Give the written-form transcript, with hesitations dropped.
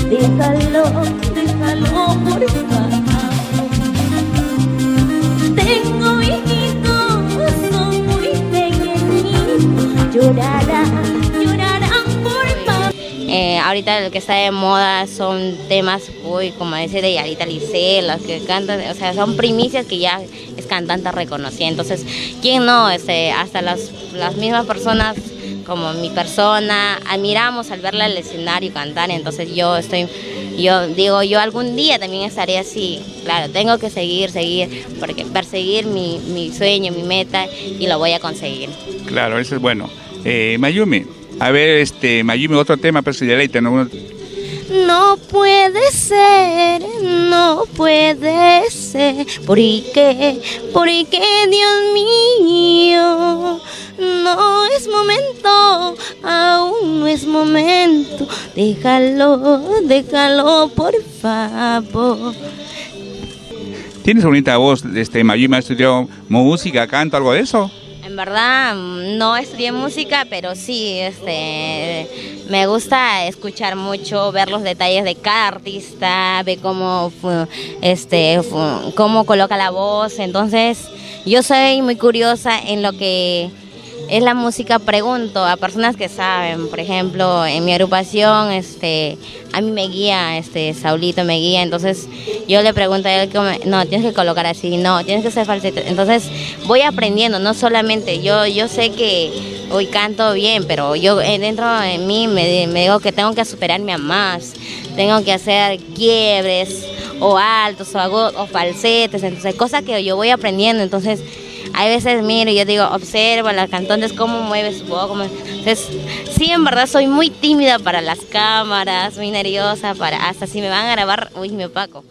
Déjalo por favor. Tengo hijitos, son muy pequeñitos, llorarán por favor. Ahorita lo que está de moda son temas, como ese de Yarita Licea, las que cantan, o sea, son primicias que ya es cantante reconocida. Entonces, ¿quién no? Hasta las mismas personas como mi persona, admiramos al verla al escenario cantar. Entonces yo digo, yo algún día también estaré así. Claro, tengo que seguir, porque perseguir mi sueño, mi meta, y lo voy a conseguir. Claro, eso es bueno. Mayumi, a ver, Mayumi, otro tema, pero si deleite, ¿no? No puede ser, ¿por qué, Dios mío? No es momento, aún no es momento, déjalo por favor. ¿Tienes bonita voz, Mayumi? ¿Has estudiado música, canto, algo de eso? En verdad no estudié música, pero sí, me gusta escuchar mucho, ver los detalles de cada artista, ver cómo coloca la voz. Entonces yo soy muy curiosa en lo que es la música. Pregunto a personas que saben. Por ejemplo, en mi agrupación, a mí me guía, Saulito me guía. Entonces yo le pregunto a él, no, tienes que colocar así, no, tienes que hacer falsete. Entonces voy aprendiendo, no solamente yo sé que hoy canto bien, pero yo dentro de mí me digo que tengo que superarme a más, tengo que hacer quiebres o altos o agudos o falsetes. Entonces cosas que yo voy aprendiendo. Entonces hay veces miro y yo digo, observa a las cantantes cómo mueve su voz. Entonces, sí, en verdad soy muy tímida para las cámaras, muy nerviosa, hasta si me van a grabar, uy, me opaco.